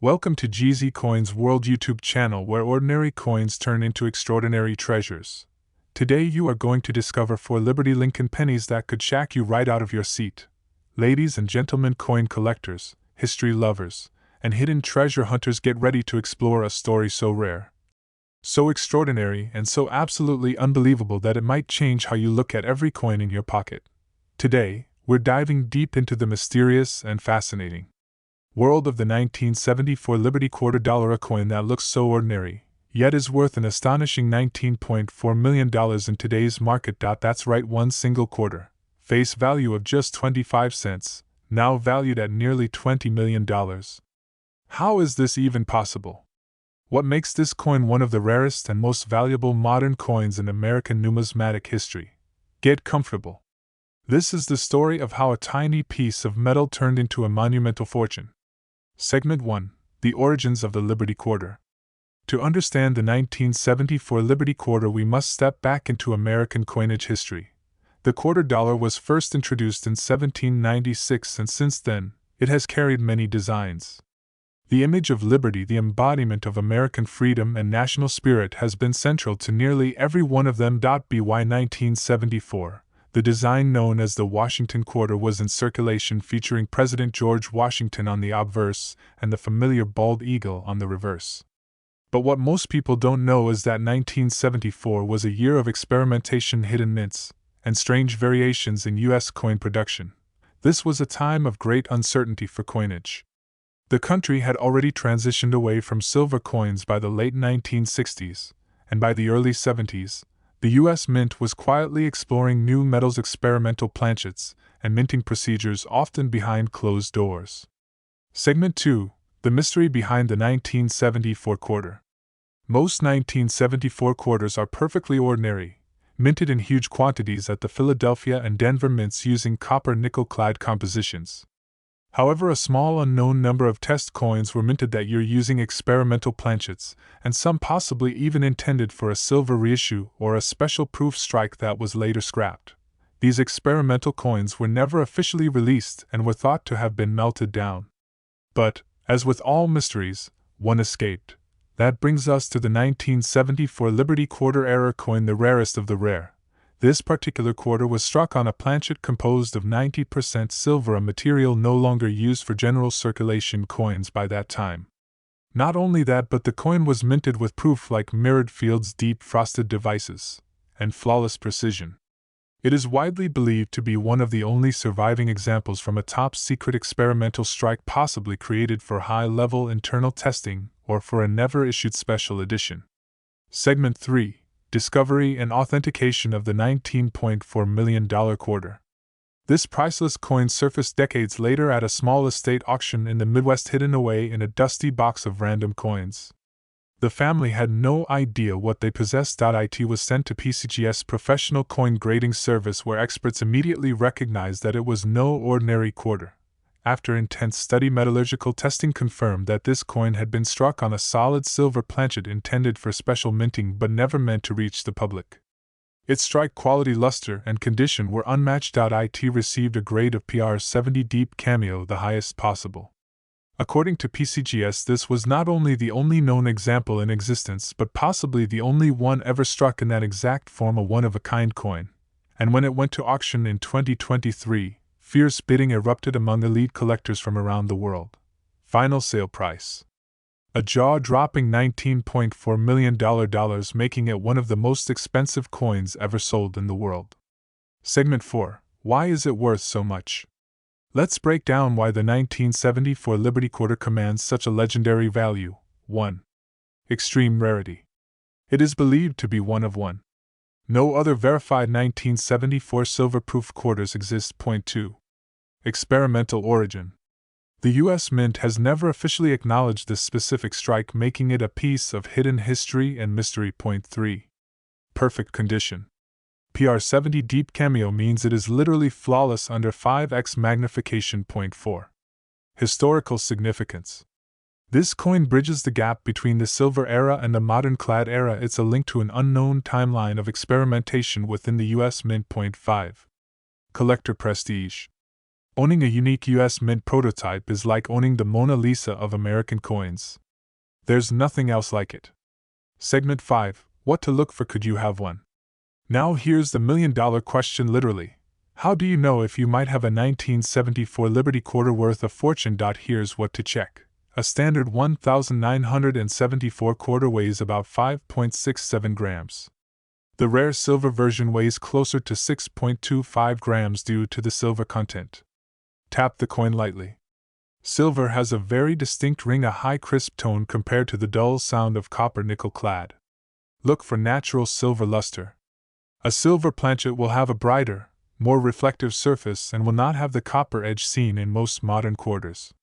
Welcome to GZ Coins World YouTube channel where ordinary coins turn into extraordinary treasures. Today you are going to discover 4 Liberty Lincoln pennies that could shack you right out of your seat. Ladies and gentlemen coin collectors, history lovers, and hidden treasure hunters, get ready to explore a story so rare, so extraordinary, and so absolutely unbelievable that it might change how you look at every coin in your pocket. Today, we're diving deep into the mysterious and fascinating world of the 1974 Liberty $quarter, a coin that looks so ordinary, yet is worth an astonishing $19.4 million in today's market. That's right, one single quarter, face value of just 25 cents, now valued at nearly $20 million. How is this even possible? What makes this coin one of the rarest and most valuable modern coins in American numismatic history? Get comfortable. This is the story of how a tiny piece of metal turned into a monumental fortune. Segment 1: The Origins of the Liberty Quarter. To understand the 1974 Liberty Quarter, we must step back into American coinage history. The $quarter was first introduced in 1796, and since then, it has carried many designs. The image of liberty, the embodiment of American freedom and national spirit, has been central to nearly every one of them. By 1974, the design known as the Washington Quarter was in circulation, featuring President George Washington on the obverse and the familiar bald eagle on the reverse. But what most people don't know is that 1974 was a year of experimentation, hidden mints, and strange variations in U.S. coin production. This was a time of great uncertainty for coinage. The country had already transitioned away from silver coins by the late 1960s, and by the early 70s, the U.S. Mint was quietly exploring new metals, experimental planchets, and minting procedures, often behind closed doors. Segment 2: The Mystery Behind the 1974 Quarter. Most 1974 quarters are perfectly ordinary, minted in huge quantities at the Philadelphia and Denver mints using copper-nickel-clad compositions. However, a small unknown number of test coins were minted that year using experimental planchets, and some possibly even intended for a silver reissue or a special proof strike that was later scrapped. These experimental coins were never officially released and were thought to have been melted down. But, as with all mysteries, one escaped. That brings us to the 1974 Liberty Quarter coin, the rarest of the rare. This particular quarter was struck on a planchet composed of 90% silver, a material no longer used for general circulation coins by that time. Not only that, but the coin was minted with proof like mirrored fields, deep frosted devices, and flawless precision. It is widely believed to be one of the only surviving examples from a top-secret experimental strike, possibly created for high-level internal testing or for a never-issued special edition. Segment 3: Discovery and authentication of the $19.4 million quarter. This priceless coin surfaced decades later at a small estate auction in the Midwest, hidden away in a dusty box of random coins. The family had no idea what they possessed. It was sent to PCGS Professional Coin Grading Service, where experts immediately recognized that it was no ordinary quarter. After intense study, metallurgical testing confirmed that this coin had been struck on a solid silver planchet intended for special minting but never meant to reach the public. Its strike quality, luster, and condition were unmatched. It received a grade of PR70 deep cameo, the highest possible. According to PCGS, this was not only the only known example in existence but possibly the only one ever struck in that exact form, a one-of-a-kind coin. And when it went to auction in 2023, fierce bidding erupted among elite collectors from around the world. Final sale price: a jaw-dropping $19.4 million, making it one of the most expensive coins ever sold in the world. Segment 4: Why is it worth so much? Let's break down why the 1974 Liberty Quarter commands such a legendary value. 1. Extreme rarity. It is believed to be one of one. No other verified 1974 silver-proof quarters exist. 2. Experimental origin. The U.S. Mint has never officially acknowledged this specific strike, making it a piece of hidden history and mystery. 3. Perfect condition. PR70 deep cameo means it is literally flawless under 5x magnification. 4. Historical significance. This coin bridges the gap between the silver era and the modern clad era. It's a link to an unknown timeline of experimentation within the U.S. Mint. 5. Collector prestige. Owning a unique US Mint prototype is like owning the Mona Lisa of American coins. There's nothing else like it. Segment 5. What to look for could you have one? Now here's the million-dollar question literally. How do you know if you might have a 1974 Liberty quarter worth of fortune? Here's what to check. A standard 1974 quarter weighs about 5.67 grams. The rare silver version weighs closer to 6.25 grams due to the silver content. Tap the coin lightly. Silver has a very distinct ring, a high crisp tone compared to the dull sound of copper nickel clad. Look for natural silver luster. A silver planchet will have a brighter, more reflective surface and will not have the copper edge seen in most modern quarters.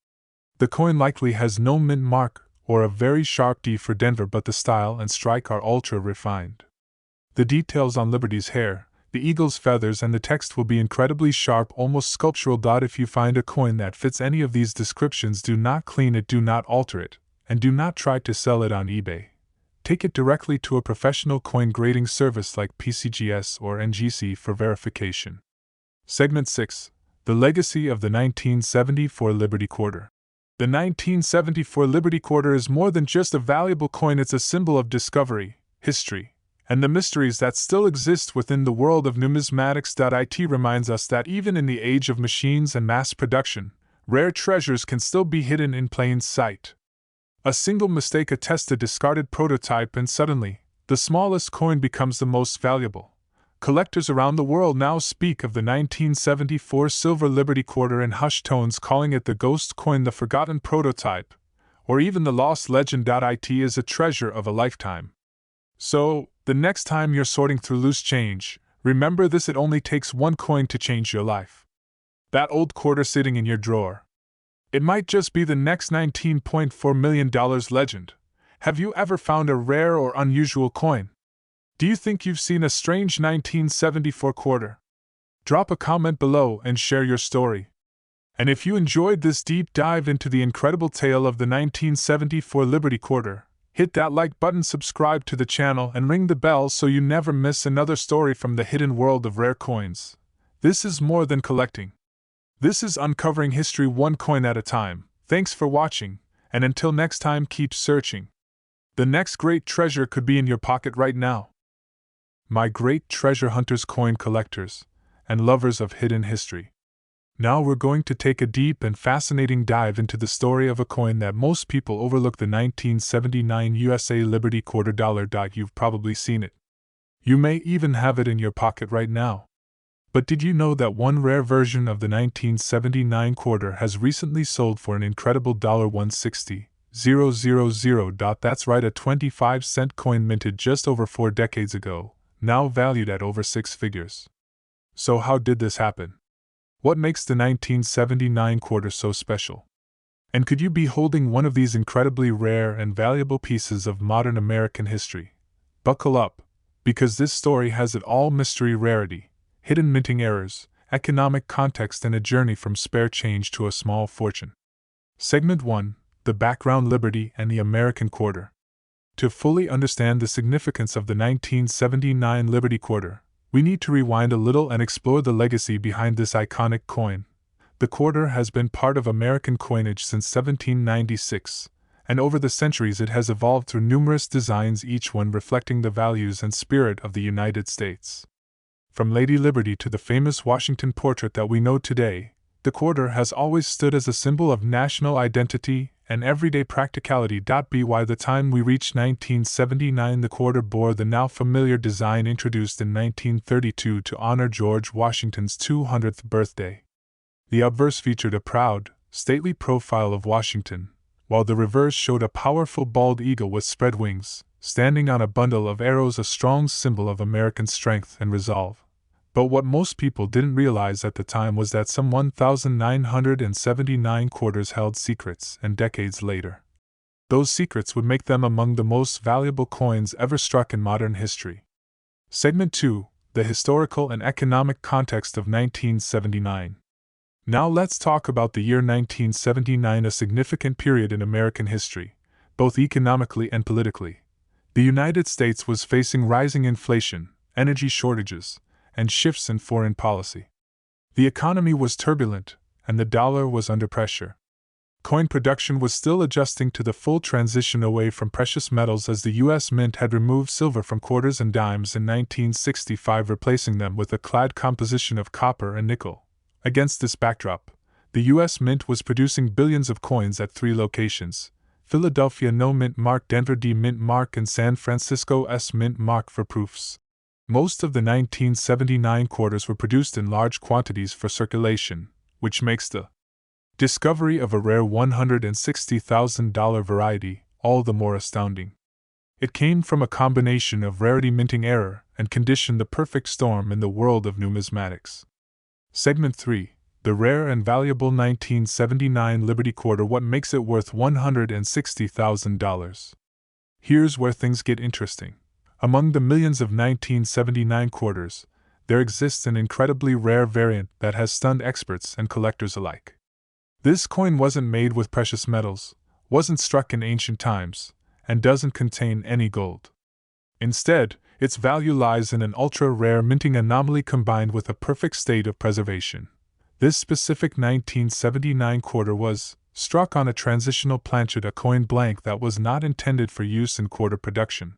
The coin likely has no mint mark or a very sharp D for Denver, but the style and strike are ultra refined. The details on Liberty's hair, the eagle's feathers, and the text will be incredibly sharp, almost sculptural. If you find a coin that fits any of these descriptions, do not clean it, do not alter it, and do not try to sell it on eBay. Take it directly to a professional coin grading service like PCGS or NGC for verification. Segment 6. The legacy of the 1974 Liberty Quarter. The 1974 Liberty Quarter is more than just a valuable coin, it's a symbol of discovery, history, and the mysteries that still exist within the world of numismatics. It reminds us that even in the age of machines and mass production, rare treasures can still be hidden in plain sight. A single mistake, a tested discarded prototype, and suddenly, the smallest coin becomes the most valuable. Collectors around the world now speak of the 1974 Silver Liberty Quarter in hushed tones, calling it the ghost coin, the forgotten prototype, or even the lost legend. It is a treasure of a lifetime. So, the next time you're sorting through loose change, remember this: it only takes one coin to change your life. That old quarter sitting in your drawer. It might just be the next $19.4 million legend. Have you ever found a rare or unusual coin? Do you think you've seen a strange 1974 quarter? Drop a comment below and share your story. And if you enjoyed this deep dive into the incredible tale of the 1974 Liberty Quarter, hit that like button, subscribe to the channel, and ring the bell so you never miss another story from the hidden world of rare coins. This is more than collecting. This is uncovering history one coin at a time. Thanks for watching, and until next time, keep searching. The next great treasure could be in your pocket right now. My great treasure hunters, coin collectors, and lovers of hidden history. Now we're going to take a deep and fascinating dive into the story of a coin that most people overlook, the 1979 USA Liberty Quarter Dollar. You've probably seen it. You may even have it in your pocket right now. But did you know that one rare version of the 1979 quarter has recently sold for an incredible $160,000? That's right, a 25-cent coin minted just over 4 decades ago, now valued at over 6 figures. So how did this happen? What makes the 1979 quarter so special? And could you be holding one of these incredibly rare and valuable pieces of modern American history? Buckle up, because this story has it all: mystery, rarity, hidden minting errors, economic context, and a journey from spare change to a small fortune. Segment 1. The background: Liberty and the American quarter. To fully understand the significance of the 1979 Liberty Quarter, we need to rewind a little and explore the legacy behind this iconic coin. The quarter has been part of American coinage since 1796, and over the centuries it has evolved through numerous designs, each one reflecting the values and spirit of the United States. From Lady Liberty to the famous Washington portrait that we know today, the quarter has always stood as a symbol of national identity and everyday practicality. By the time we reached 1979, the quarter bore the now familiar design introduced in 1932 to honor George Washington's 200th birthday. The obverse featured a proud, stately profile of Washington, while the reverse showed a powerful bald eagle with spread wings, standing on a bundle of arrows, a strong symbol of American strength and resolve. But what most people didn't realize at the time was that some 1,979 quarters held secrets, and decades later, those secrets would make them among the most valuable coins ever struck in modern history. Segment 2. The historical and economic context of 1979. Now let's talk about the year 1979, a significant period in American history, both economically and politically. The United States was facing rising inflation, energy shortages, and shifts in foreign policy. The economy was turbulent, and the dollar was under pressure. Coin production was still adjusting to the full transition away from precious metals as the U.S. Mint had removed silver from quarters and dimes in 1965, replacing them with a clad composition of copper and nickel. Against this backdrop, the U.S. Mint was producing billions of coins at 3 locations: Philadelphia No Mint Mark, Denver D Mint Mark, and San Francisco S Mint Mark for proofs. Most of the 1979 quarters were produced in large quantities for circulation, which makes the discovery of a rare $160,000 variety all the more astounding. It came from a combination of rarity minting error and condition, the perfect storm in the world of numismatics. Segment 3. The rare and valuable 1979 Liberty Quarter. What makes it worth $160,000? Here's where things get interesting. Among the millions of 1979 quarters, there exists an incredibly rare variant that has stunned experts and collectors alike. This coin wasn't made with precious metals, wasn't struck in ancient times, and doesn't contain any gold. Instead, its value lies in an ultra-rare minting anomaly combined with a perfect state of preservation. This specific 1979 quarter was struck on a transitional planchet, a coin blank that was not intended for use in quarter production.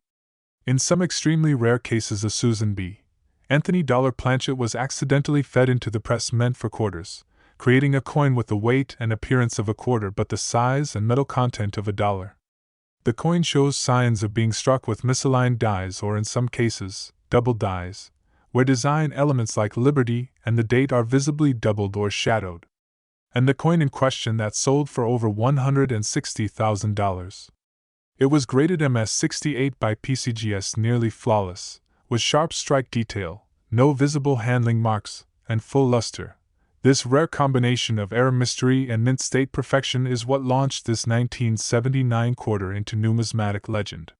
In some extremely rare cases, a Susan B. Anthony dollar planchet was accidentally fed into the press meant for quarters, creating a coin with the weight and appearance of a quarter but the size and metal content of a dollar. The coin shows signs of being struck with misaligned dies, or in some cases, double dies, where design elements like Liberty and the date are visibly doubled or shadowed. And the coin in question that sold for over $160,000. It was graded MS68 by PCGS, nearly flawless, with sharp strike detail, no visible handling marks, and full luster. This rare combination of error, mystery, and mint state perfection is what launched this 1979 quarter into numismatic legend.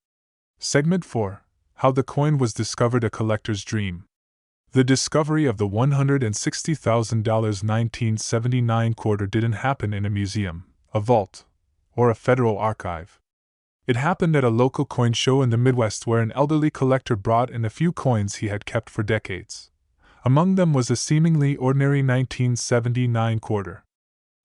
Segment 4. How the coin was discovered, a collector's dream. The discovery of the $160,000 1979 quarter didn't happen in a museum, a vault, or a federal archive. It happened at a local coin show in the Midwest, where an elderly collector brought in a few coins he had kept for decades. Among them was a seemingly ordinary 1979 quarter.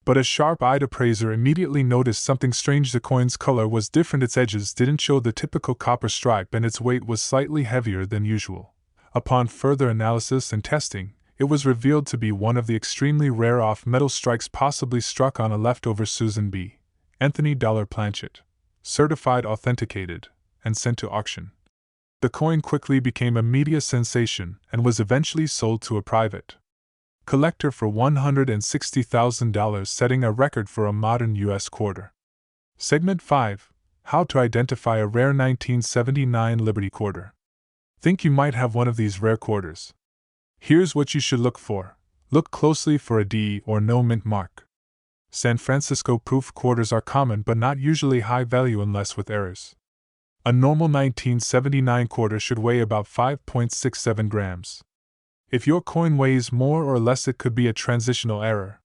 But a sharp-eyed appraiser immediately noticed something strange. The coin's color was different, its edges didn't show the typical copper stripe, and its weight was slightly heavier than usual. Upon further analysis and testing, it was revealed to be one of the extremely rare off-metal strikes, possibly struck on a leftover Susan B. Anthony dollar planchet, certified authenticated, and sent to auction. The coin quickly became a media sensation and was eventually sold to a private collector for $160,000, setting a record for a modern U.S. quarter. Segment 5. How to identify a rare 1979 Liberty quarter. Think you might have one of these rare quarters? Here's what you should look for. Look closely for a D or no mint mark. San Francisco proof quarters are common but not usually high value unless with errors. A normal 1979 quarter should weigh about 5.67 grams. If your coin weighs more or less, it could be a transitional error.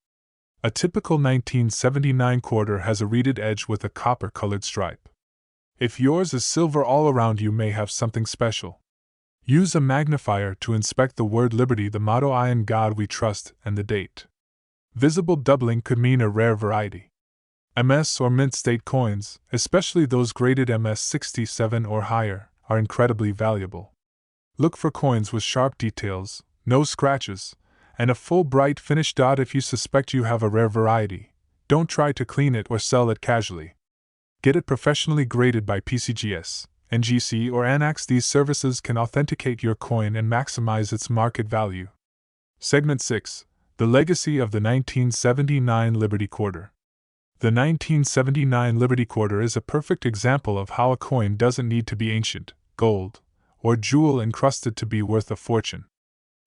A typical 1979 quarter has a reeded edge with a copper-colored stripe. If yours is silver all around, you may have something special. Use a magnifier to inspect the word Liberty, the motto "I in God we trust," and the date. Visible doubling could mean a rare variety. MS or mint state coins, especially those graded MS67 or higher, are incredibly valuable. Look for coins with sharp details, no scratches, and a full bright finish. If you suspect you have a rare variety, don't try to clean it or sell it casually. Get it professionally graded by PCGS, NGC, or ANAX. These services can authenticate your coin and maximize its market value. Segment 6. The legacy of the 1979 Liberty Quarter. The 1979 Liberty Quarter is a perfect example of how a coin doesn't need to be ancient, gold, or jewel encrusted to be worth a fortune.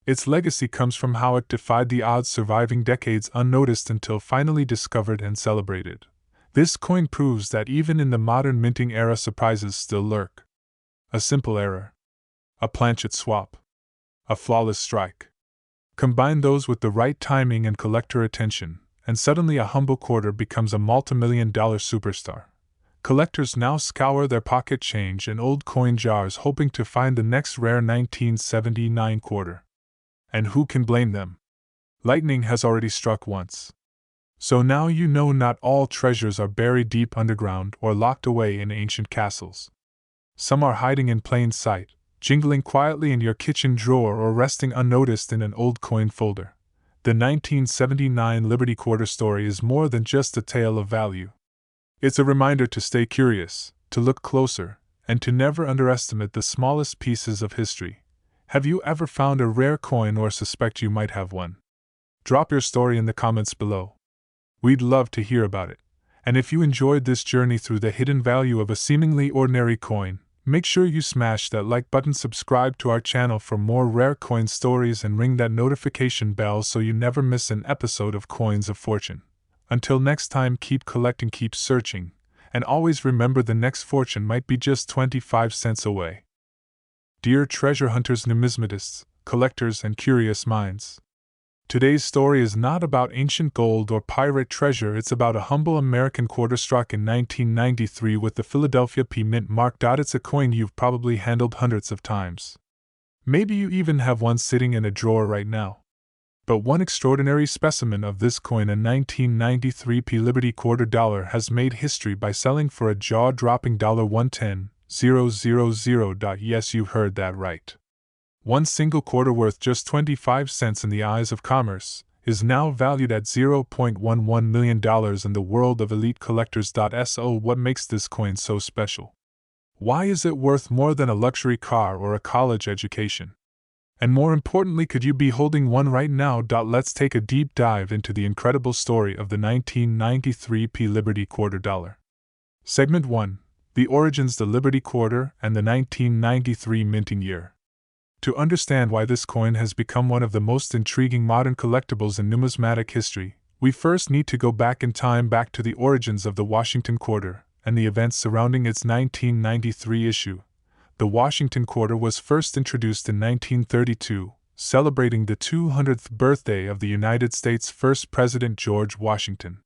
Its legacy comes from how it defied the odds, surviving decades unnoticed until finally discovered and celebrated. This coin proves that even in the modern minting era, surprises still lurk. A simple error, a planchet swap, a flawless strike. Combine those with the right timing and collector attention, and suddenly a humble quarter becomes a multimillion-dollar superstar. Collectors now scour their pocket change and old coin jars hoping to find the next rare 1979 quarter. And who can blame them? Lightning has already struck once. So now you know not all treasures are buried deep underground or locked away in ancient castles. Some are hiding in plain sight, jingling quietly in your kitchen drawer or resting unnoticed in an old coin folder. The 1979 Liberty Quarter story is more than just a tale of value. It's a reminder to stay curious, to look closer, and to never underestimate the smallest pieces of history. Have you ever found a rare coin or suspect you might have one? Drop your story in the comments below. We'd love to hear about it. And if you enjoyed this journey through the hidden value of a seemingly ordinary coin, make sure you smash that like button, subscribe to our channel for more rare coin stories, and ring that notification bell so you never miss an episode of Coins of Fortune. Until next time, keep collecting, keep searching, and always remember the next fortune might be just 25 cents away. Dear treasure hunters, numismatists, collectors, and curious minds, today's story is not about ancient gold or pirate treasure. It's about a humble American quarter struck in 1993 with the Philadelphia P mint mark. It's a coin you've probably handled hundreds of times. Maybe you even have one sitting in a drawer right now. But one extraordinary specimen of this coin, a 1993 P Liberty quarter dollar, has made history by selling for a jaw-dropping $110,000. Yes, you heard that right. One single quarter, worth just 25 cents in the eyes of commerce, is now valued at $0.11 million in the world of elite collectors. So what makes this coin so special? Why is it worth more than a luxury car or a college education? And more importantly, could you be holding one right now? Let's take a deep dive into the incredible story of the 1993 P Liberty quarter dollar. Segment 1: The origins, the Liberty quarter, and the 1993 minting year. To understand why this coin has become one of the most intriguing modern collectibles in numismatic history, we first need to go back in time, back to the origins of the Washington quarter and the events surrounding its 1993 issue. The Washington quarter was first introduced in 1932, celebrating the 200th birthday of the United States' first President, George Washington.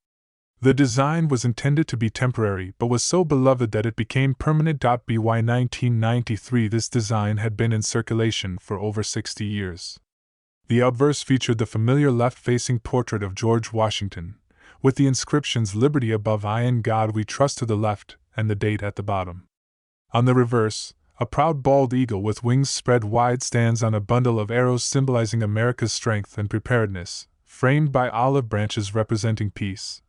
The design was intended to be temporary but was so beloved that it became permanent. By 1993, this design had been in circulation for over 60 years. The obverse featured the familiar left-facing portrait of George Washington, with the inscriptions "Liberty" above, "I in God We Trust" to the left, and the date at the bottom. On the reverse, a proud bald eagle with wings spread wide stands on a bundle of arrows symbolizing America's strength and preparedness, framed by olive branches representing peace.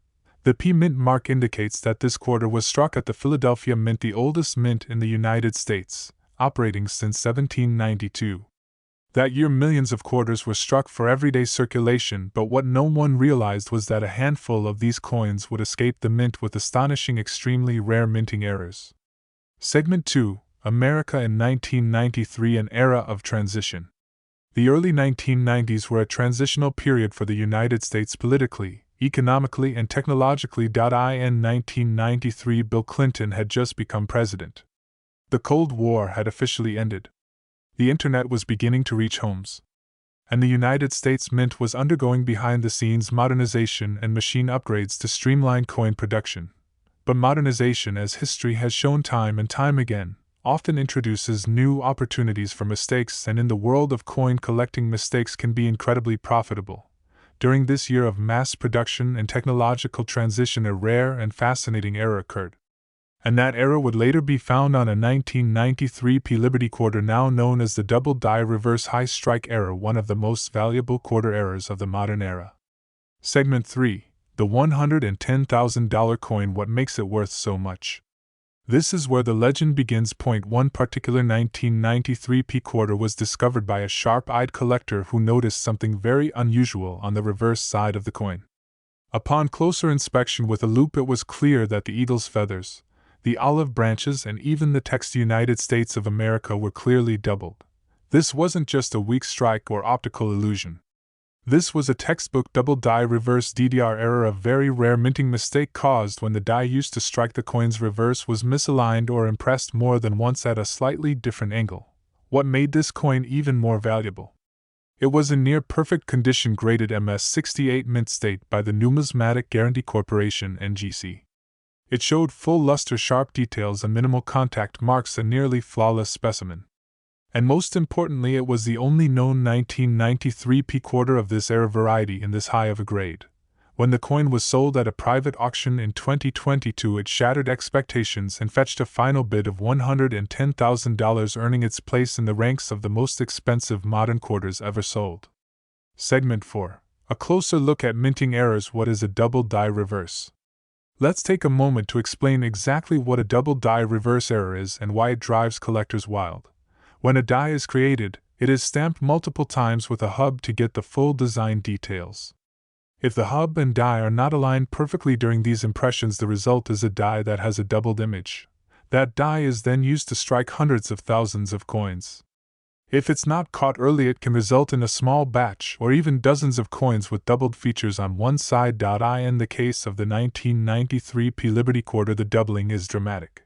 The P mint mark indicates that this quarter was struck at the Philadelphia Mint, the oldest mint in the United States, operating since 1792. That year, millions of quarters were struck for everyday circulation, but what no one realized was that a handful of these coins would escape the mint with astonishing, extremely rare minting errors. Segment 2: America in 1993, an era of transition. The early 1990s were a transitional period for the United States politically, economically, and technologically. In 1993, Bill Clinton had just become president. The Cold War had officially ended. The internet was beginning to reach homes. And the United States Mint was undergoing behind-the-scenes modernization and machine upgrades to streamline coin production. But modernization, as history has shown time and time again, often introduces new opportunities for mistakes, and in the world of coin collecting, mistakes can be incredibly profitable. During this year of mass production and technological transition, a rare and fascinating era occurred. And that era would later be found on a 1993 P Liberty quarter, now known as the double die reverse high strike era, one of the most valuable quarter errors of the modern era. Segment 3: The $110,000 coin, what makes it worth so much? This is where the legend begins. Point 1: particular 1993 P quarter was discovered by a sharp-eyed collector who noticed something very unusual on the reverse side of the coin. Upon closer inspection with a loupe, it was clear that the eagle's feathers, the olive branches, and even the text "United States of America" were clearly doubled. This wasn't just a weak strike or optical illusion. This was a textbook double die reverse DDR error, a very rare minting mistake caused when the die used to strike the coin's reverse was misaligned or impressed more than once at a slightly different angle. What made this coin even more valuable? It was in near perfect condition, graded MS-68 mint state by the Numismatic Guarantee Corporation (NGC). It showed full luster, sharp details, and minimal contact marks, a nearly flawless specimen. And most importantly, it was the only known 1993 P quarter of this era variety in this high of a grade. When the coin was sold at a private auction in 2022, it shattered expectations and fetched a final bid of $110,000, earning its place in the ranks of the most expensive modern quarters ever sold. Segment 4. A closer look at minting errors. What is a double die reverse? Let's take a moment to explain exactly what a double die reverse error is and why it drives collectors wild. When a die is created, it is stamped multiple times with a hub to get the full design details. If the hub and die are not aligned perfectly during these impressions, the result is a die that has a doubled image. That die is then used to strike hundreds of thousands of coins. If it's not caught early, it can result in a small batch or even dozens of coins with doubled features on one side. In the case of the 1993 P Liberty Quarter, the doubling is dramatic.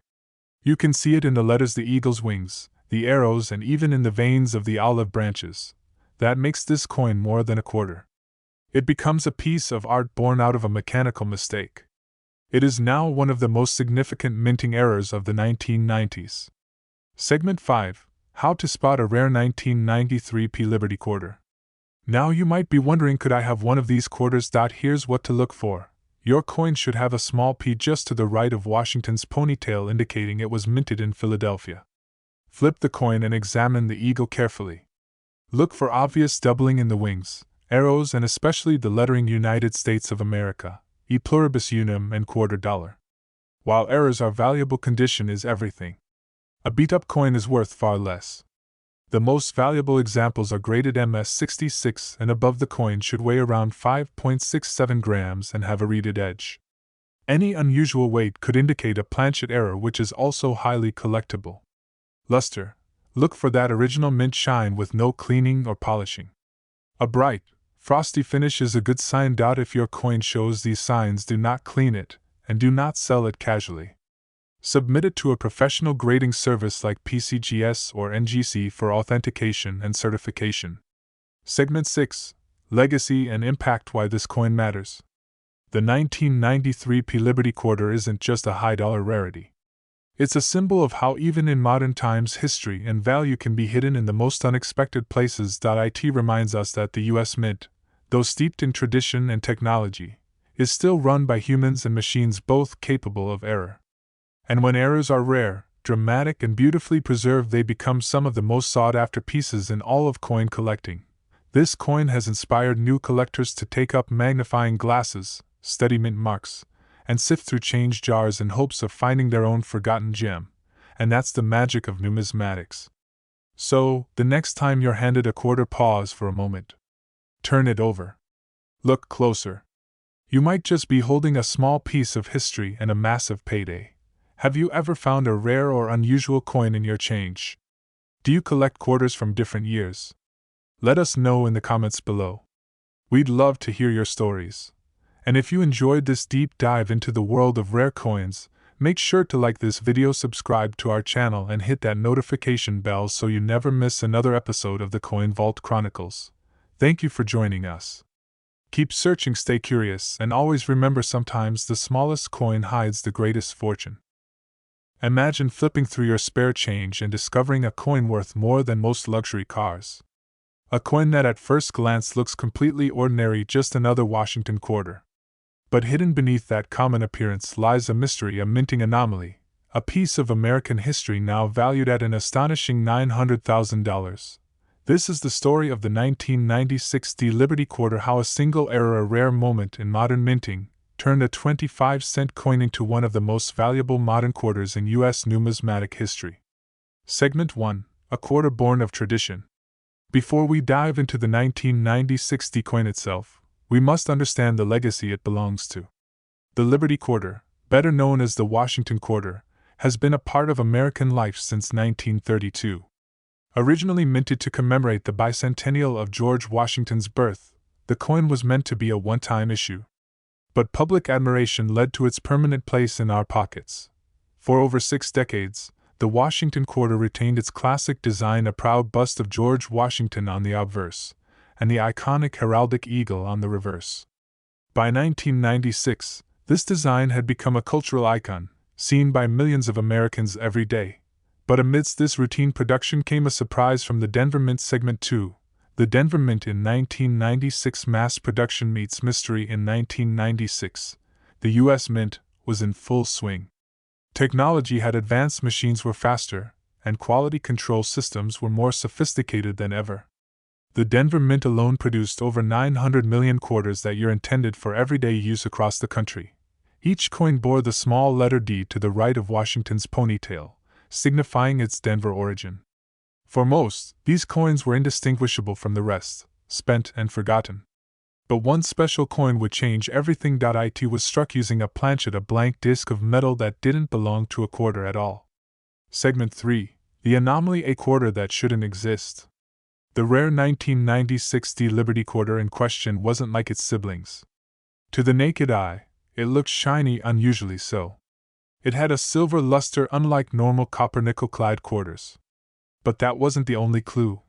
You can see it in the letters, the eagle's wings, the arrows, and even in the veins of the olive branches. That makes this coin more than a quarter. It becomes a piece of art born out of a mechanical mistake. It is now one of the most significant minting errors of the 1990s. Segment 5. How to spot a rare 1993 P Liberty Quarter. Now you might be wondering, could I have one of these quarters? Here's what to look for. Your coin should have a small P just to the right of Washington's ponytail, indicating it was minted in Philadelphia. Flip the coin and examine the eagle carefully. Look for obvious doubling in the wings, arrows, and especially the lettering United States of America, e pluribus unum, and $quarter. While errors are valuable, condition is everything. A beat-up coin is worth far less. The most valuable examples are graded MS66 and above. The coin should weigh around 5.67 grams and have a reeded edge. Any unusual weight could indicate a planchet error, which is also highly collectible. Luster. Look for that original mint shine with no cleaning or polishing. A bright, frosty finish is a good sign. If your coin shows these signs, do not clean it, and do not sell it casually. Submit it to a professional grading service like PCGS or NGC for authentication and certification. Segment 6. Legacy and impact. Why this coin matters. The 1993 P Liberty Quarter isn't just a high-dollar rarity. It's a symbol of how even in modern times history and value can be hidden in the most unexpected places. It reminds us that the U.S. Mint, though steeped in tradition and technology, is still run by humans and machines, both capable of error. And when errors are rare, dramatic, and beautifully preserved, they become some of the most sought-after pieces in all of coin collecting. This coin has inspired new collectors to take up magnifying glasses, study mint marks, and sift through change jars in hopes of finding their own forgotten gem. And that's the magic of numismatics. So, the next time you're handed a quarter, pause for a moment. Turn it over. Look closer. You might just be holding a small piece of history and a massive payday. Have you ever found a rare or unusual coin in your change? Do you collect quarters from different years? Let us know in the comments below. We'd love to hear your stories. And if you enjoyed this deep dive into the world of rare coins, make sure to like this video, subscribe to our channel, and hit that notification bell so you never miss another episode of the Coin Vault Chronicles. Thank you for joining us. Keep searching, stay curious, and always remember, sometimes the smallest coin hides the greatest fortune. Imagine flipping through your spare change and discovering a coin worth more than most luxury cars. A coin that at first glance looks completely ordinary, just another Washington quarter. But hidden beneath that common appearance lies a mystery, a minting anomaly, a piece of American history now valued at an astonishing $900,000. This is the story of the 1996 P Liberty Quarter, how a single error, a rare moment in modern minting, turned a 25-cent coin into one of the most valuable modern quarters in U.S. numismatic history. Segment 1. A quarter born of tradition. Before we dive into the 1996 T coin itself, we must understand the legacy it belongs to. The Liberty Quarter, better known as the Washington Quarter, has been a part of American life since 1932. Originally minted to commemorate the bicentennial of George Washington's birth, the coin was meant to be a one-time issue. But public admiration led to its permanent place in our pockets. For over 6 decades, the Washington Quarter retained its classic design, a proud bust of George Washington on the obverse, and the iconic heraldic eagle on the reverse. By 1996, this design had become a cultural icon, seen by millions of Americans every day. But amidst this routine production came a surprise from the Denver Mint. Segment 2. The Denver Mint in 1996. Mass production meets mystery in 1996. The U.S. Mint was in full swing. Technology had advanced, machines were faster, and quality control systems were more sophisticated than ever. The Denver Mint alone produced over 900 million quarters that year, intended for everyday use across the country. Each coin bore the small letter D to the right of Washington's ponytail, signifying its Denver origin. For most, these coins were indistinguishable from the rest, spent and forgotten. But one special coin would change everything. It was struck using a planchet, a blank disc of metal that didn't belong to a quarter at all. Segment 3. The anomaly, a quarter that shouldn't exist. The rare 1996 Liberty quarter in question wasn't like its siblings. To the naked eye, it looked shiny, unusually so. It had a silver luster unlike normal copper nickel-clad quarters. But that wasn't the only clue.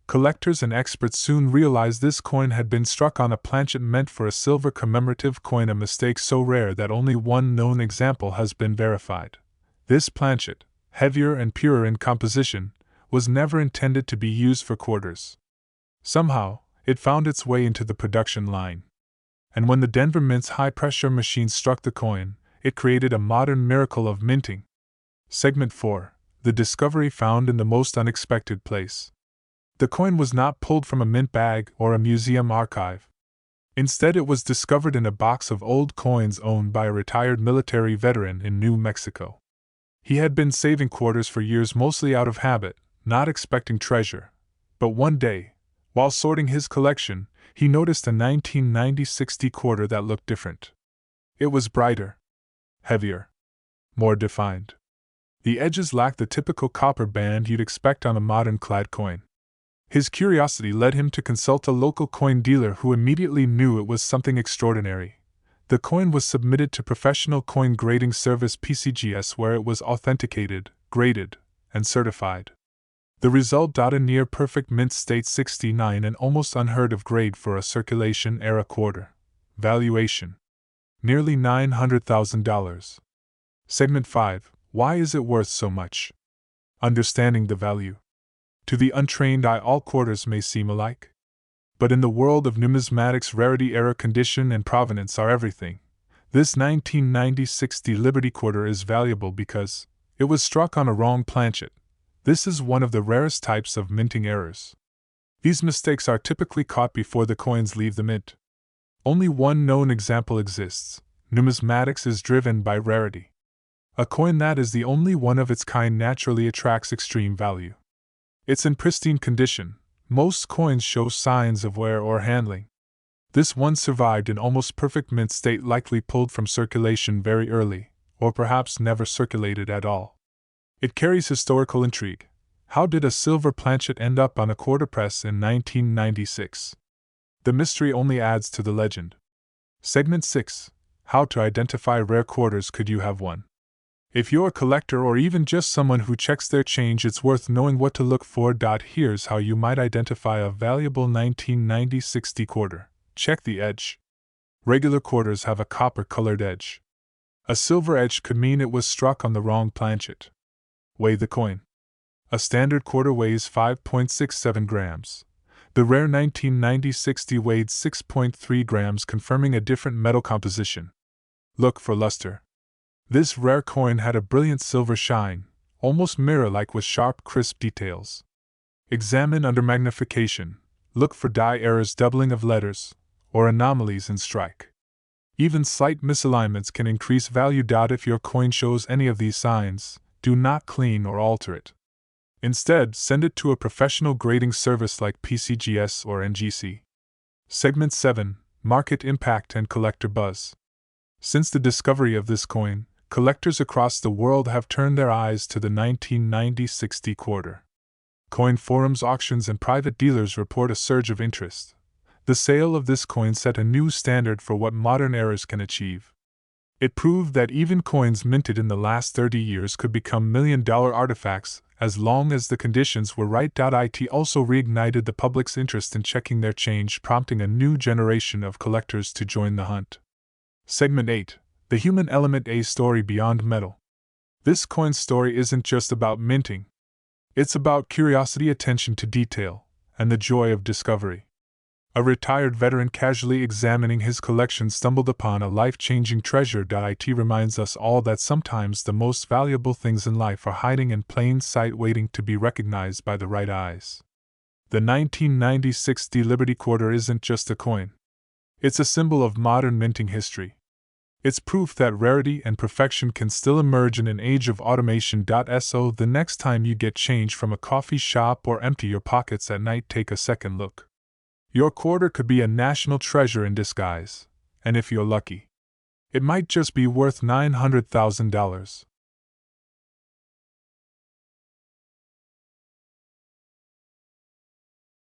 Collectors and experts soon realized this coin had been struck on a planchet meant for a silver commemorative coin, a mistake so rare that only one known example has been verified. This planchet, heavier and purer in composition, was never intended to be used for quarters. Somehow, it found its way into the production line. And when the Denver Mint's high-pressure machine struck the coin, it created a modern miracle of minting. Segment 4. The discovery found in the most unexpected place. The coin was not pulled from a mint bag or a museum archive. Instead, it was discovered in a box of old coins owned by a retired military veteran in New Mexico. He had been saving quarters for years, mostly out of habit, not expecting treasure. But one day, while sorting his collection, he noticed a 1996 quarter that looked different. It was brighter, heavier, more defined. The edges lacked the typical copper band you'd expect on a modern clad coin. His curiosity led him to consult a local coin dealer who immediately knew it was something extraordinary. The coin was submitted to Professional Coin Grading Service (PCGS), where it was authenticated, graded, and certified. The result: a near-perfect mint state 69, an almost unheard-of grade for a circulation-era quarter. Valuation: nearly $900,000. Segment 5. Why is it worth so much? Understanding the value. To the untrained eye, all quarters may seem alike. But in the world of numismatics, rarity, era, condition, and provenance are everything. This 1996 Liberty quarter is valuable because it was struck on a wrong planchet. This is one of the rarest types of minting errors. These mistakes are typically caught before the coins leave the mint. Only one known example exists. Numismatics is driven by rarity. A coin that is the only one of its kind naturally attracts extreme value. It's in pristine condition. Most coins show signs of wear or handling. This one survived in almost perfect mint state, likely pulled from circulation very early, or perhaps never circulated at all. It carries historical intrigue. How did a silver planchet end up on a quarter press in 1996? The mystery only adds to the legend. Segment 6. How to identify rare quarters. Could you have one? If you're a collector or even just someone who checks their change, it's worth knowing what to look for. Here's how you might identify a valuable 1996 quarter. Check the edge. Regular quarters have a copper-colored edge. A silver edge could mean it was struck on the wrong planchet. Weigh the coin. A standard quarter weighs 5.67 grams. The rare 1996 weighed 6.3 grams, confirming a different metal composition. Look for luster. This rare coin had a brilliant silver shine, almost mirror-like, with sharp, crisp details. Examine under magnification. Look for die errors, doubling of letters, or anomalies in strike. Even slight misalignments can increase value. If your coin shows any of these signs, do not clean or alter it. Instead, send it to a professional grading service like PCGS or NGC. Segment 7. Market impact and collector buzz. Since the discovery of this coin, collectors across the world have turned their eyes to the 1996 quarter. Coin forums, auctions, and private dealers report a surge of interest. The sale of this coin set a new standard for what modern errors can achieve. It proved that even coins minted in the last 30 years could become million-dollar artifacts, as long as the conditions were right. It also reignited the public's interest in checking their change, prompting a new generation of collectors to join the hunt. Segment 8. The human element, a story beyond metal. This coin story isn't just about minting. It's about curiosity, attention to detail, and the joy of discovery. A retired veteran casually examining his collection stumbled upon a life-changing treasure. It reminds us all that sometimes the most valuable things in life are hiding in plain sight, waiting to be recognized by the right eyes. The 1996 Liberty Quarter isn't just a coin. It's a symbol of modern minting history. It's proof that rarity and perfection can still emerge in an age of automation. So the next time you get change from a coffee shop or empty your pockets at night, take a second look. Your quarter could be a national treasure in disguise, and if you're lucky, it might just be worth $900,000.